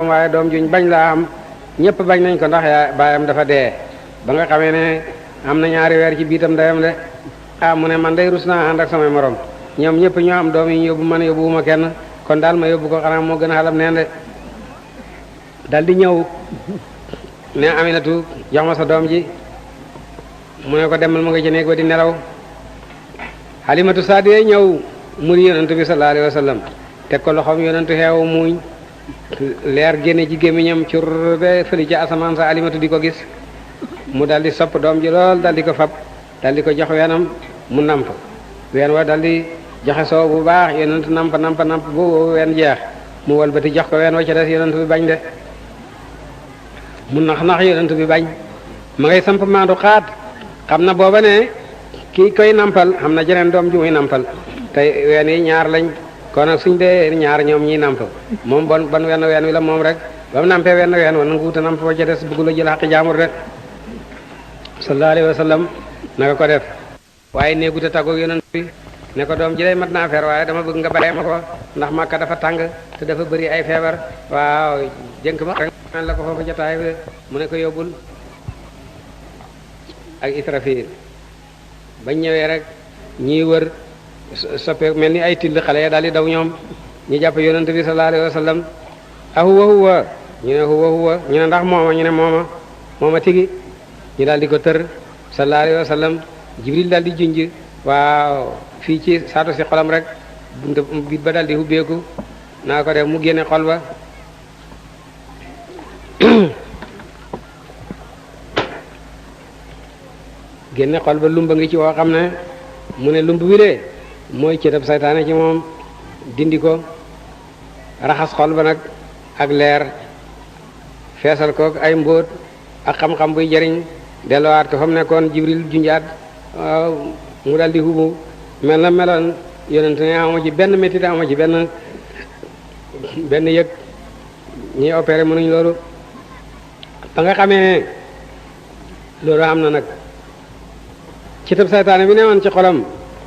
waaye doom juñ bañ laa am ñëpp bañ nañ ko ndax baayam dafa dee ba nga xamee ne am na ñaari weer ci biitam ndeyam de mu ne man day rus naa ànd ak samay morom ñoom ñëpp ñoo am doom yi ñu yóbbu man yóbbuwuma kenn kon daal ma yóbbu ko xanaa moo gën a xalam neen de dal di ñëw ne Aminatu jox ma sa doom ji mu ne ko demal mu nga ci néeg ba di nelaw Halimatu Saadiya ñëw muri yonentu bi sallallahu alayhi wa sallam teg ko loxoom yonentu xeewu muuñ leer génne ci gémmiñam cur be fëli ci asamaan sa Halimatu di ko gis mu dal di sopp doom ji lool dal di ko fab dal di ko jox weenam mu namp ween wa dal di joxe soow bu baax yonentu namp bu ween jeex mu walbati jox ko ween wa ca des yonentu bi bañ de mu nax yonentu bi bañ ma ngay samp maandu xaat xam na booba ne kii koy nampal xam na jeneen doom ju muy nampal tey ween yi ñaar lañ kon nag suñ dee ñaar ñoom ñiy namp moom bon ween wi la moom rek ba mu nampee ween wa nangu wuta namp ba ca des bëggu la jël xaqi jaamur de sallallahu alayhi wa sallam naka ko def waaye néegute tàggoog yonent bi ne ko doom ji lay mat naa feer waaye dama bëgg nga bàyyi ma ko ndax Makka dafa tàng te dafa bëri ay feebar waaw jënk ma rek la ko foofu jotaay bi mu ne ko yóbbul ak Israfil bañ ñëwee rek ñiy wër soppe mel ni ay till xale ya daal di daw ñoom ñu jàpp yonent bi sallallahu alayhi wa sallam huwa ñu ne huwa ñu ne ndax mooma ñu ne mooma tigi ñu daal di ko tër sallallahu alayhi wa sallam Jibril daal di junj waaw fii ci saatu si xolam rek bunta bit ba daal di hubbeeku naa ko def mu génne xol ba génne xol ba lumba ngi ci woo xam ne mu ne lumb bi de mooy cëtab saytaane ci moom dindi ko raxas xol ba nag ak leer feesal ko ay mbóot ak xam-xam buy jëriñ delluwaat ko fa mu nekkoon Jibril junjaat mu dal di hubu mel na meloon yonent ne ama ci benn métit ama ci benn yëg ñuy opéré mënuñ loolu ba nga xamee loolu am na nag ci tab saytaane bi newoon ci xolam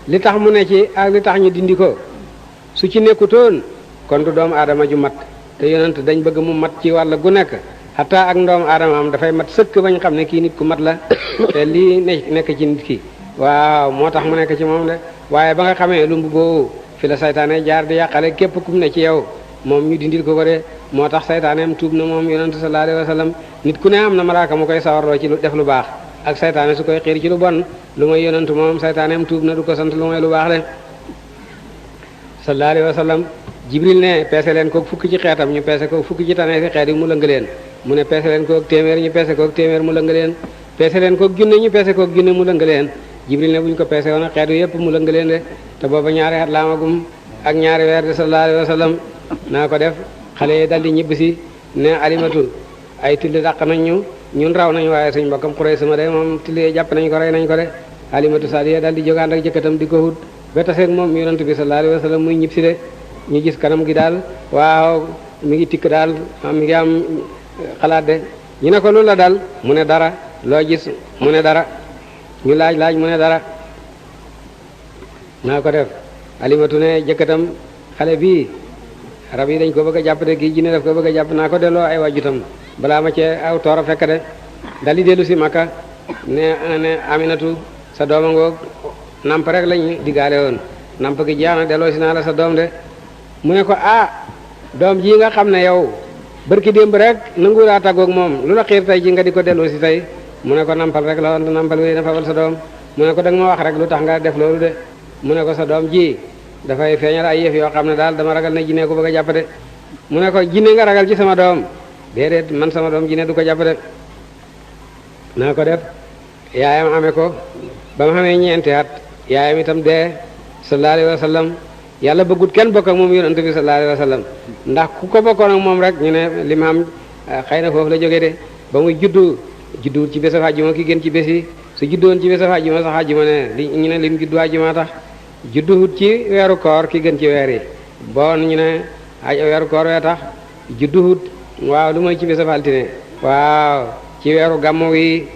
li tax mu ne ci ak li tax ñu dindi ko su ci nekkutoon kon du doomu aadama ju mat te yonent dañ bëgg mu mat ci wàll gu nekk xataa ak ndoomu aadama am dafay mat sëkk bañ xam ne kii nit ku mat la te lii nekk ci nit ki waaw moo tax mu nekk ci moom de waaye ba nga xamee lumb boobu fi la saytaane jaar di yàqale képp kum ne ci yow moom ñu dindil ko de moo tax saytaaneem tuub na moom yonent sallallahu alayhi wa sallam nit ku ne am na malaaka mu koy sawarloo ci lu def lu baax ak saytaane su koy xiir ci lu bon lu may yonent moom saytaaneem tuub na du ko sant lu may lu baax de sallallahu alayhi wa sallam Jibril ne peese leen ko fukki ci xeetam ñu peese ko fukki ci tane si xeet yi mu lëng leen mu ne peese leen ko ak téeméer ñu peese ko ak téeméer mu lëng leen peese leen ko ak junne ñu peese ko ak junne mu lëng leen Jibril ne bu ñu ko peese woon xeet wi yëpp mu lëng leen de te booba ñaari at laamagum ak ñaari weer de sallallahu alayhi wa sallam naa ko def xale yi dal di ñibbisi ne Alimatu ay tilli dàq nañ ñu ñun raw nañ waaye suñ mbokkam Xuraysh sama de moom tilli jàpp nañ ko rey nañ ko de Halimatu Saadiya dal di jógaan ak jëkkatam di ko wut ba taseeg moom yonent bi sallallahu alayhi wa sallam muy ñibbisi de ñu gis kanam gi daal waaw mi ngi tikk daal mi ngi am xalaat de ñu ne ko lu la dal mu ne dara loo gis mu ne dara ñu laaj mu ne dara naa ko def Halimatu ne jëkkatam xale bii rab yi dañ ko bëgg a jàpp de kii jinne daf ko bëgg a jàpp naa ko delloo ay wàjjutam balaa ma cee aw toor a fekk de dal di dellu si Makka ne Aminatu sa dooma ngoog namp rek lañ diggaale woon namp gi jeex na delloo si naa la sa doom de mu ne ko doom ji nga xam ne yow barki démb rek nangu laa tàggoog moom lu la xiir tey ji nga di ko delloo si tey mu ne ko nampal rek la woon nampal wi na fabal sa doom mu ne ko da nga ma wax rek lu tax nga def loolu de mu ne ko sa doom ji dafay feeñal ay yëf yoo xam ne daal dama ragal ne jinne ko bëgg a jàpp de mu ne ko jinne nga ragal ci sama doom déedéet man sama doom jinne du ko jàpp de naa ko def yaayam amee ko ba ma xamee ñeenti at yaayam itam dee sallallahu alayhi wa sallam yàlla bëggut kenn bokk ak moom yonent bi sallallahu alayhi wa sallam ndax ku ko bokkoon ak moom rek ñu ne limaam xëy na foofu la jógee de ba muy judduwut ci bésab àjjuma ki gën ci bés yi su juddoon ci bésab àjjuma sax àjjuma ne ñu ne lim juddu àjjuma tax judduwut ci weeru koor ki gën ci weer yi bon ñu ne weeru koor wee tax judduwut waaw lu mooy ci bésab altine waaw ci weeru gàmmu wi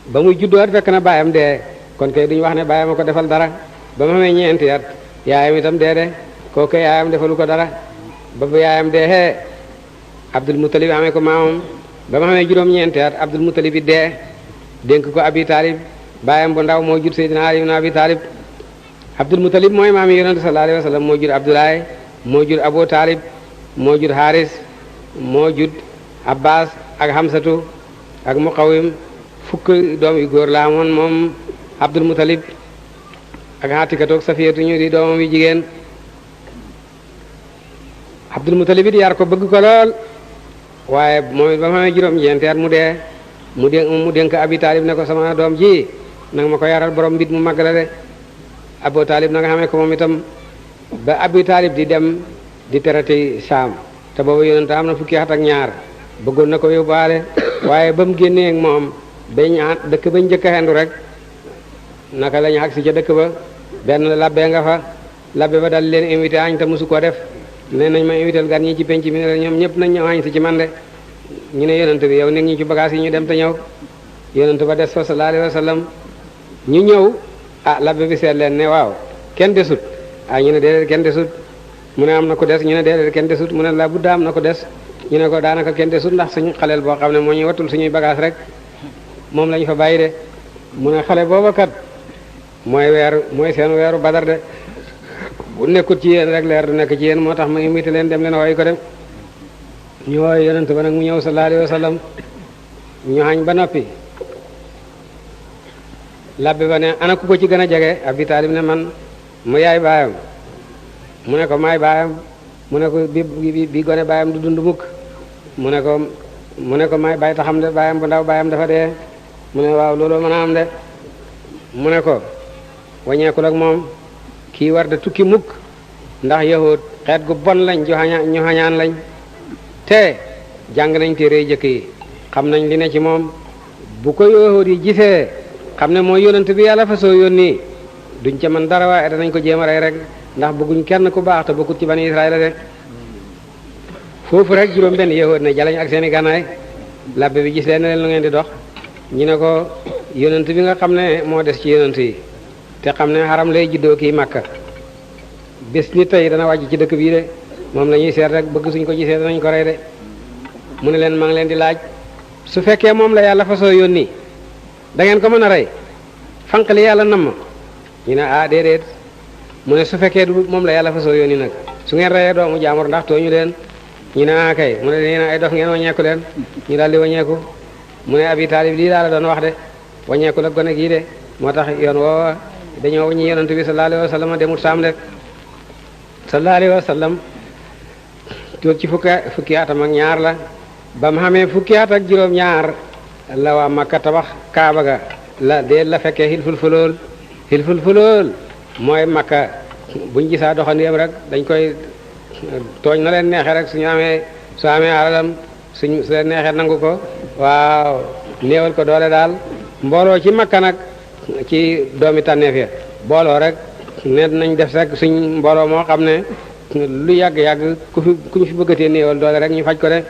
ba muy judduwaat fekk na baayam dee kon kay duñu wax ne baayam a ko defal dara ba ma xamee ñeenti at yaayam itam dee de kooku yaayam defalu ko dara ba yaayam dee Abdul Muttalib amee ko maamam ba ma xamee juróom-ñeenti at Abdul Muttalib bi dee dénk ko Abi Talib baayam bu ndaw moo jur Seydina Ali ibn Abi Talib Abdul Muttalib mooy maam yi yonente sallallahu alayhi wa sallam moo jur Abdoulaye moo jur Abu Talib moo jur Haris moo jur Abbas ak Hamsatu ak Muqawim fukk doom yu góor la amoon moom Abdul Muttalib ak Atikatu ak Safiyatu ñu di doomam yu jigéen Abdul Muttalib it yar ko bëgg ko lool waaye moom it ba ma amee juróom-ñeenti at mu dee mu dénk Abi Talib ne ko sama doom ji nanga ma ko yaral borom mbit mu màgg la de Abu Talib na nga xamee ko moom itam ba Abi Talib di dem di terati Saam te boobu yonent am na fukki at ak ñaar bëggoon na ko yóbbaale waaye ba mu génnee ak moom bañ dëkk bañ njëkk a xendu rek naka lañu agsi ca dëkk ba benn labbe nga fa labbe ba dal leen invité añ te mosu ko def nee nañ ma invité gan ñi ci penc mi ne la ñoom ñëpp nañ ñëw añ si ci man de ñu ne yonent bi yow nekk ñu ci bagage yi ñu dem te ñëw yonent ba des fa sallallahu alayhi wa sallam ñu ñëw labbe bi seet leen ne waaw kenn desut ñu ne déedéet kenn desut mu ne am na ko des ñu ne déedéet kenn desut mu ne la budda am na ko des ñu ne ko daanaka kenn desut ndax suñu xaleel boo xam ne moo ñuy wattul suñuy bagage rek moom lañu fa bàyyi de mu ne xale booba kat mooy seen weeru badar de bu nekkut ci yéen rek leer du nekk ci yéen moo tax ma invité leen dem leen wooyu ko dem ñu wooyu yonent ba nag mu ñëw sallallahu alayhi wa sallam ñu xañ ba noppi labbe ba ne ana ku ko ci gën a jege Abi Talib ne man mu yaay baayam mu ne ko maay baayam mu ne ko bi gone baayam du dund mukk mu ne ko maay baay taxam de baayam bu ndaw baayam dafa dee mu ne waaw loolu mën a am de mu ne ko waññeekul ak moom kii war de tukki mukk ndax yahud xeet gu bon lañ ñu xañaan lañ te jàng nañ téere jëkk yi xam nañ li ne ci moom bu ko yahud yi gisee xam ne mooy yonent bi yàlla fa soo yónni duñ ca mën dara waaye danañ ko jéem a rey rek ndax bëgguñ kenn ku baax te bokkut ci bani Israël de foofu rek juróom benn yahud ne jalañ ak seeni gànnaay labbe bi gis leen ne leen lu ngeen di dox ñu ne ko yonent bi nga xam ne moo des ci yonent yi te xam ne xaram lay juddoo kii Makka bés ni tey dana wàcc ci dëkk bii de moom la ñuy seet rek bëgg suñ ko gisee danañ ko rey de mu ne leen maa ngi leen di laaj su fekkee moom la yàlla fasoo yónni da ngeen ko mën a rey fanq li yàlla namm ñu ne déedéet mu ne su fekkee du moom la yàlla fasoo yónni nag su ngeen reyee doomu jaamur ndax tooñu leen ñu ne kay mu ne yéen ay dof ngeen waññeeku leen ñu daal di waññeeku mu ne Abi Talib lii daal la doon wax de waññeeku la gone gii de moo tax yoon woowa dañoo waññi yonent bi sallallahu alayhi wa sallam demut saam de sallallahu alayhi wa sallam toog ci fukki atam ak ñaar la ba mu xamee fukki at ak juróom-ñaar la waa Makka tabax Kaaba ga la fekkee xilful fulool mooy Makka buñ gisaa doxandéem rek dañ koy tooñ na leen neexee rek su amee alalam su leen neexee nangu ko waaw néewal ko doole daal mbooloo ci Makka nag ci doomi tànneef ya booloo rek ne nañ def rek suñ mbooloo moo xam ne lu yàgg-yàgg ku ñu fi bëggatee néewal doole rek ñu faj ko de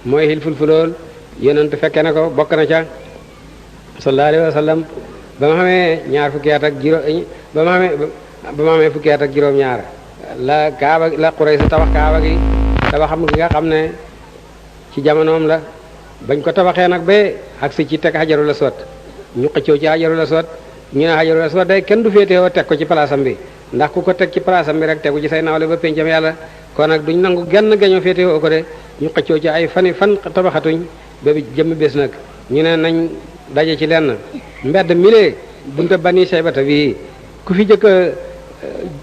mooy xilful fulool yonent fekke na ko bokk na ca sallallahu alayhi wa sallam ba ma xamee ñaar fukki at ak juróom ba ma xamee fukki at ak juróom-ñaar la Kaaba la Quraysh tabax Kaaba gi tabaxam gi nga xam ne ci jamonoom la bañ ko tabaxee nag ba agsi ci teg Hajarul Aswad ñu xëccoo ci Hajarul Aswad ñu ne Hajarul Aswad day kenn du féetewoo teg ko ci palaasam bi ndax ku ko teg ci palaasam bi rek tegu ci say nawle ba pencam yàlla kon nag duñ nangu genn gañoo féetewoo ko de ñu xëccoo ci ay fan tabaxatuñ ba jëmm bés nag ñu ne nañ daje ci lenn mbedd milee bunta Bani Saybata bii ku fi jëkk a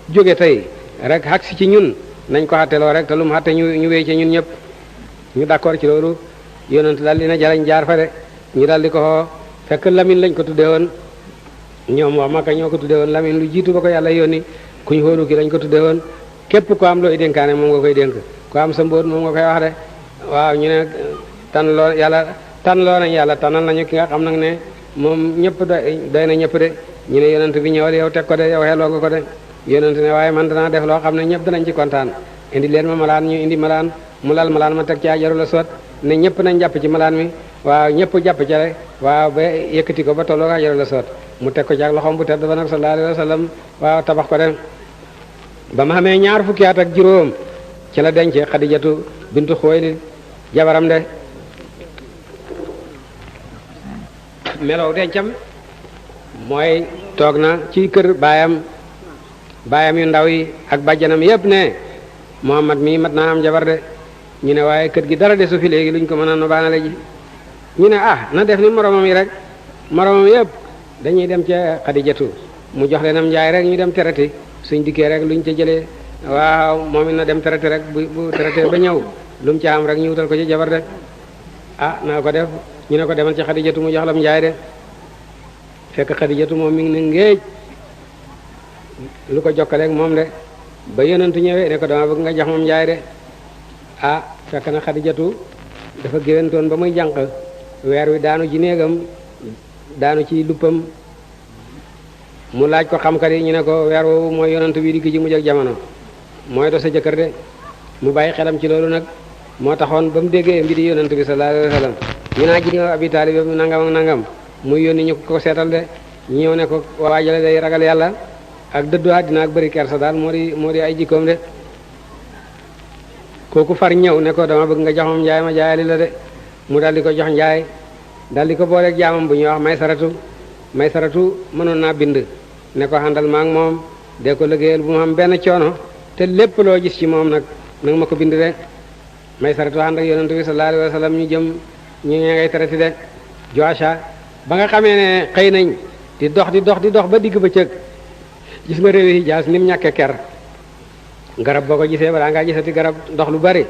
jóge tey rek agsi ci ñun nañ ko xatteloo rek te lu mu xatte ñu wéy ci ñun ñëpp ñu d'accord ci loolu yonent daal dina jalañ jaar fa de ñu daal di ko fekk Lamine lañ ko tuddee woon ñoom waa Makka ñoo ko tuddee woon Lamine lu jiitu ba ko yàlla yónni kuñ xóolu ki lañ ko tuddee woon képp ko am looy dénkaane moom nga koy dénk ko am sa mbóot moom nga koy wax de waaw ñu ne tànnaloo nañ yàlla tànnal nañu ki nga xam nag ne moom ñëpp doy na ñëpp de ñu ne yonent bi ñëwal yow teg ko de yow xelloo nga ko de yonent ne waaye man danaa def loo xam ne ñëpp danañ ci kontaan indi leen ma malaan ñu indi malaan mu lal malaan ma teg ci Hajarul Aswad ne ñëpp nañ jàpp ci malaan mi waaw ñëpp jàpp ci rek waaw ba yëkkati ko ba tolloo Hajarul Aswad mu teg ko ci ak loxoom bu tedd ba nag sallallahu alayhi wa sallam waaw tabax ko de ba ma xamee ñaar fukki at ak juróom ci la dencee Xadijatu bintu Xuwaylid jabaram de melow dencam mooy toog na ci kër baayam yu ndaw yi ak bàjjanam yépp ne Muhammad mii mat naa am jabar de ñu ne waaye kër gi dara desu fi léegi luñ ko mën a no baanale ji ñu ne na def ni moromam yi rek moromam yépp dañuy dem ca Xadijatu mu jox leen am njaay rek ñu dem terati suñ dikkee rek luñ ca jëlee waaw moom it na dem terati rek bu terate ba ñëw lu mu ca am rek ñu wutal ko ci jabar de naa ko def ñu ne ko demal ci Xadijatu mu jox la am njaay de fekk Xadijatu moom mi ngi ne ngéej lu ko jokkaleeg moom de ba yonentu ñëwee ne ko dama bëgg nga jox moom njaay de fekk na Xadijatu dafa géwantoon ba muy jànq weer wi daanu ci néegam daanu ci luppam mu laaj ko xamkat yi ñu ne ko weer woowu mooy yonent bi di ki ci mujj ak jamono mooy do sa jëkkër de mu bàyyi xelam ci loolu nag moo taxoon ba mu déggee mbiri yonent bi sallallahu alayhi wa sallam ñu naa ji Abi Taalib yoobu nangam ak nangam muy yónni ñu ko seetal de ñu ñëw ne ko waajale day ragal yàlla ak dëddu àddina ak bëri kersa daal moo di ay jikkoom de kooku far ñëw ne ko dama bëgg nga jox moom njaay ma jaayali la de mu daal di ko jox njaay daal di ko booleeg jaamam bu ñuy wax Maysaratu mënoon naa bind ne ko àndal ma ak moom de ko liggéeyal bu mu am benn coono te lépp loo gis ci moom nag nanga ma ko bind de Maysaratu ànd ak yonent bi sallallahu alayhi wa sallam ñu jëm ñu ngay traité de Joasha ba nga xamee ne xëy nañ di dox ba digg bëccëg gis nga réewi Hijaas ni mu ñàkkee ker garab boo ko gisee balaa ngaa gisati garab ndox lu bari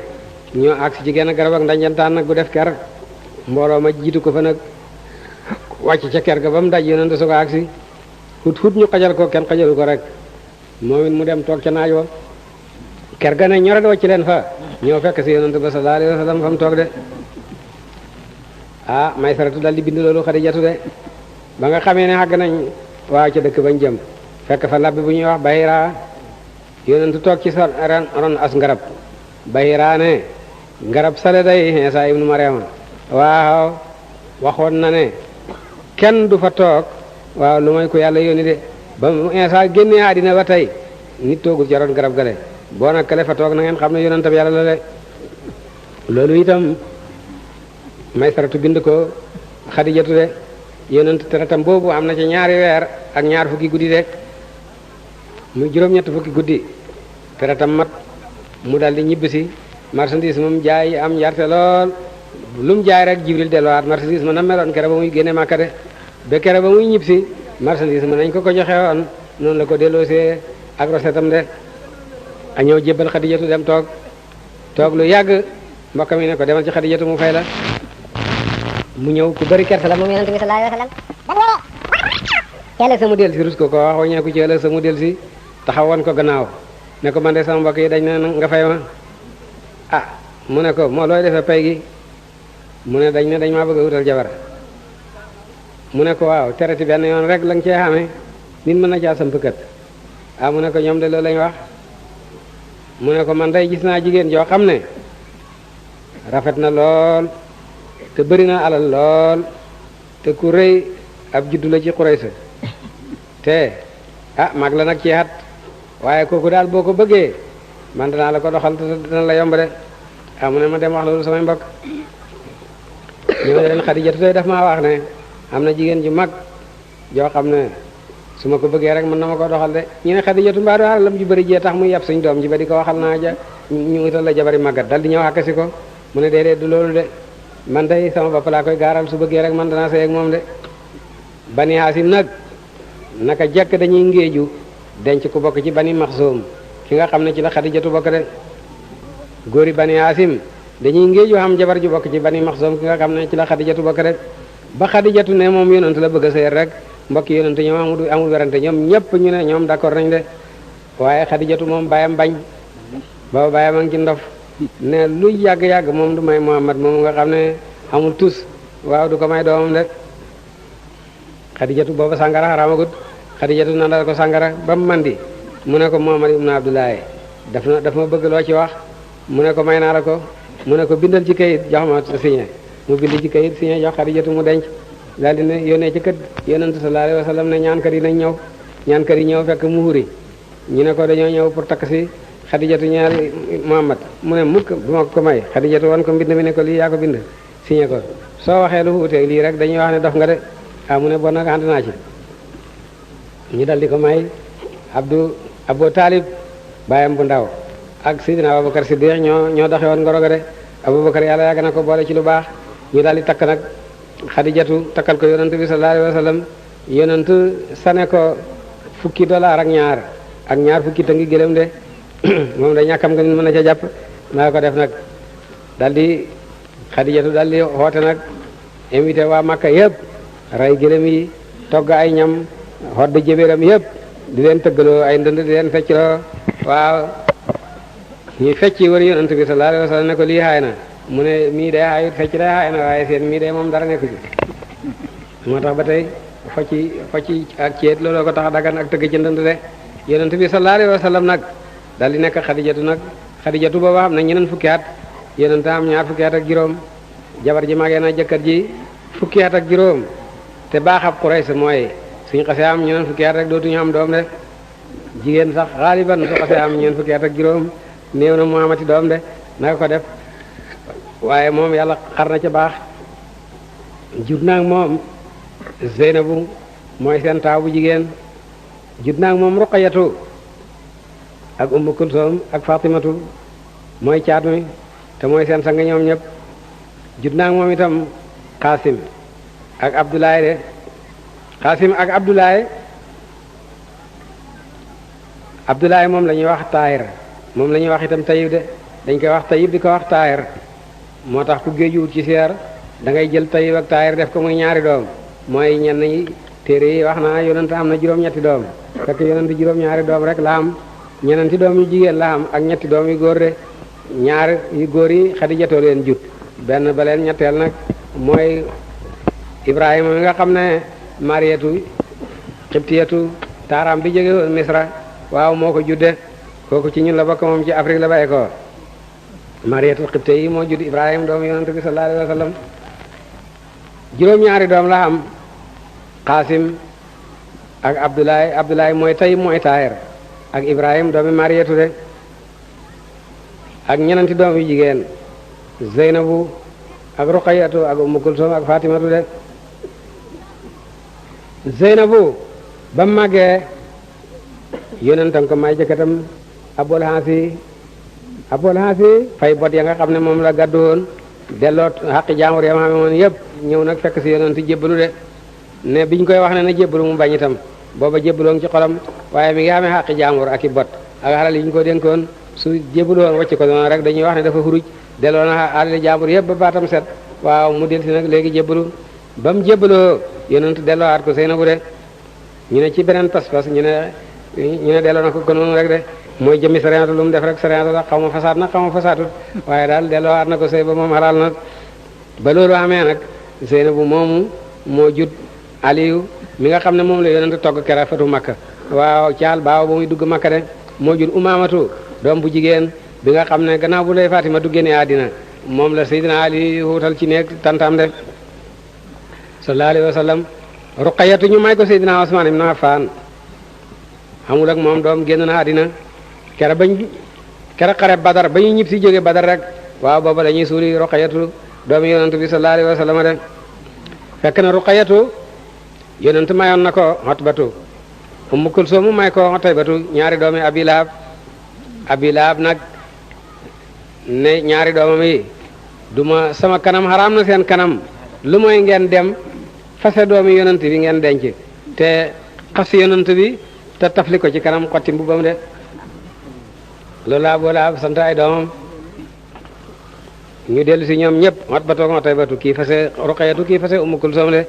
ñoo agsi ci genn garab ak ndajantaan nag bu def ker mbooloo ma jiitu ko fa nag wàcc ca ker ga ba mu daj yonent su ko agsi xut ñu xajal ko kenn xajalu ko rek moom it mu dem toog ca naaj wa ker ga ne ñore doo ci leen fa ñëw fekk si yonent ba sallallahu alayhi wa sallam fa mu toog de Maysaratu dal di bind loolu Xadijatu de ba nga xamee ne xàgg nañ waaw ca dëkk bañ jëm fekk fa labbi bu ñuy wax Bahira yonentu toog ci sa ron as ngarab Bahira ne ngarab sale day Iisaa ibnu Maryama waaw waxoon na ne kenn du fa toog waaw lu may ko yàlla yónni de ba Iisaa génnee àddina ba tey nit toogul ci ron garab gale boo nag kale fa toog na ngeen xam ne yonentam yàlla la de loolu itam Maysaratu bind ko Xadijatu de yonent teretam boobu am na ci ñaari weer ak ñaar fukki guddi de muy juróom-ñett fukki guddi teretam mat mu dal di ñibbisi marchandise moom jaay am njarte lool lu mu jaay rek Jibril delluwaat marchandise ma na meloon kere ba muy génne Makka de ba kere ba muy ñibbisi marchandise ma nañ ko joxe woon noonu la ko delloosee ak rosetam de a ñëw jébbal Xadijatu dem toog lu yàgg mbokk mi ne ko demal ci Xadijatu mu fay la mu ñëw ku bari kersa la moom yonent bi sallallahu alayhi wa sallam ëllëg sa mu del si rus ko wax waññeeku ci ëllëg sa mu del si taxawoon ko gannaaw ne ko man de sama mbokk yi dañ ne nga fay ma mu ne ko moo looy defee pay gi mu ne dañ maa bëgg a wutal jabar mu ne ko waaw tereti benn yoon rek la nga cee xamee nit mën na caa samp kët mu ne ko ñoom de loolu lañ wax mu ne ko man day gis naa jigéen joo xam ne rafet na lool te bëri na alal lool te ku rëy ab juddu la ci Quraysh te mag la nag ci at waaye kooku daal boo ko bëggee man danaa la ko doxal te dana la yomb de mu ne ma dem wax loolu samay mbokk ñu ne leen Xadijatu tey daf maa wax ne am na jigéen ju mag joo xam ne su ma ko bëggee rek mën na ma ko doxal de ñu ne Xadijatu mbaa do alalam ju bëri jee tax muy yab suñ doom ji ba di ko waxal naa ñu utal la jabari màggat dal di ñëw xàkkasi ko mu ne déedéet du loolu de man day sama bopp laa koy gaaral su bëggee rek man danaa sëy ak moom de Bani Haasim nag naka jekk dañuy ngéeju denc ku bokk ci Bani Maxsum ki nga xam ne ci la Xadijatu bokk de góori Bani Haasim dañuy ngéeju xam jabar ju bokk ci Bani Maxsum ki nga xam ne ci la Xadijatu bokk de ba Xadijatu ne moom yonent la bëgg a sëy rek mbokki yonent ñoom amul werante ñoom ñépp ñu ne ñoom d'accord nañ de waaye Xadijatu moom bàyyam bañ booba bàyyam a ngi ci ndof ne lu yàgg-yàgg moom du may Muhammad moom nga xam ne amul tus waaw du ko may doomam de Xadijatu booba sàngara xaraamagut Xadijatu nandal ko sàngara ba mu mandi mu ne ko Muhammad ibn Abdullahi daf ma bëgg loo ci wax mu ne ko may naa la ko mu ne ko bindal ci kayit jox ma signé mu bind ci kayit signé jox Xadijatu mu denc daal di ne yónnee ci kët yonent sallallahu alayhi wa sallam ne ñaankat yi nañ ñëw ñaankat yi ñëw fekk mu huri ñu ne ko dañoo ñëw pour takk si Xadijatu ñaari Muhammad mu ne mukk du ma ko may. Xadijatu wan ko mbind mi ne ko lii yaa ko bind signé ko soo waxee lu wuuteeg lii rek dañuy wax ne dof nga de mu ne bon nag ànd naa ci ñu dal di ko may Abu Talib bàyyam bu ndaw ak Sidina Abubakar Siddiq ñoo doxe woon ngoro ga de Abubakar yàlla yàgg na ko boole ci lu baax ñu daal di takk nag Xadijatu takkal ko yonent bi sallallahu alayhi wa sallam yonent sane ko $10 ak ñaar fukki tëngi gëlëm de moom da ñàkkam nga mën na ca jàpp maa ko def nag daal di Xadijatu daal di xoote nag invité waa Makka yëpp rey gëlëm yi togg ay ñam xodd jébéram yëpp di leen tëggaloo ay ndënd di leen feccloo waaw ñuy fecci wër yonent bi sallallahu alayhi wa sallam ne ko lii xaay na mu ne mii day xaayut fecc day xaay na waaye seen mii day moom dara nekku ci moo tax ba tey focci ak ceet looloo ko tax dagan ak tëgg ci ndënd de yonent bi sallallahu alayhi wa sallam nag daal di nekk Xadijatu booba xam ne ñeneen fukki at yonent am ñaar fukki at ak juróom jabar ji magee na jëkkër ji fukki at ak juróom te baaxab Quraysh mooy suñu xasee am ñeneen fukki at rek dootuñu am doom de jigéen sax xaaliban su xasee am ñeneen fukki at ak juróom néew na mu amati doom de naka ko def waaye moom yàlla xar na ca baax jur naag moom Zeynabu mooy seen taaw bu jigéen jur naag moom Ruqayatu ak Ummu Kulsum ak Fatimatu mooy caat mi te mooy seen sang ñoom ñëpp jur naag moom itam Xaasim ak Abdoulaye de Xaasim ak Abdoulaye moom la ñuy wax Taahir moom la ñuy wax itam Tayyib de dañ koy wax Tayyib di ko wax Taahir moo tax ku géejuwut ci seer da ngay jël Tayyib ak Taahir def ko muy ñaari doom mooy ñenn ñi téere yi wax naa yonent am na juróom-ñetti doom fekk yonent juróom-ñaari doom rek la am ñenenti doom yu jigéen la am ak ñetti doom yu góor de ñaar yu góor yi Xadijatu leen jut benn ba leen ñetteel nag mooy Ibrahima mi nga xam ne Mariyatu Xibtiyatu taaram bi jóge woon Misra waaw moo ko judde kooku ci ñun la bokk moom ci Afrique la bàyyi ko Mariyatu Xibte yi moo judd Ibrahima doomu yonent bi sallallahu alayhi wa sallam juróom-ñaari doom la am Xaasim ak Abdoulaye mooy Tayyib mooy Taahir ak Ibrahim doomi Mariyatu de ak ñenenti doom yu jigéen Zeynabu ak Ruqayatu ak Ummu Kulsum ak Fatimatu de Zeynabu ba mu màggee yonentam ko may jëkkatam Abul Haasi fay bot ya nga xam ne moom la gàddu woon delloo xaqi jaamur yam xame woon yëpp ñëw nag fekk si yonent jébbalu de ne biñ koy wax ne na jébbalu mu bañ itam booba jébbaloo ngi ci xolam waaye mi ngi xamee xaqi jaamur ak i bot ak xalal yi ñu ko dénkoon su jébbaloo wacc ko noonu rek dañuy wax ne dafa xuruj delloo na xalali jaamur yëpp ba baatam set waaw mu del si nag léegi jébbalu ba mu jébbaloo yonent delloowaat ko Seynabu de ñu ne ci beneen pas-pas ñu ne delloo na ko noonu rek de mooy jëmmi sariatu lu mu def rek sariatu la xaw ma fasaat na xaw ma fasaatut waaye daal delloowaat na ko sëy ba moom xalaal na ba loolu amee nag Seynabu moomu moo jut Aliyu mi nga xam ne moom la yonent togg kera fatu Makka waaw caal baaw ba muy dugg Makka de moo jur Umaamatu doom bu jigéen bi nga xam ne gannaaw bu lay Fatima du génne àddina moom la Seydina Ali wuutal ci nekk tantam de sallallahu alayhi wa sallam Ruqayatu ñu may ko Seydina Usmaan ibn Affaan xamul ak moom doom génn na àddina kera xare Badar ba ñu ñib si jóge Badar rek waaw booba la ñuy suuli Ruqayatu doomi yonent bi sallallahu alayhi wa sallam de fekk na Ruqayatu yonent mayoon na ko Utbatu Ummu Kulsum mu may ko Utaybatu ñaari doomi Abi Lahab nag ne ñaari doomam yi duma sama kanam xaraam na seen kanam lu mooy ngeen dem fase doomi yonent bi ngeen denc te xas yonent bi te tafli ko ci kanam xotti mbubbam de loolu laa boo laa sant ay doomam ñu dellu si ñoom ñëpp Utbatu ak Utaybatu kii fase Ruqayatu kii fase Ummu Kulsum de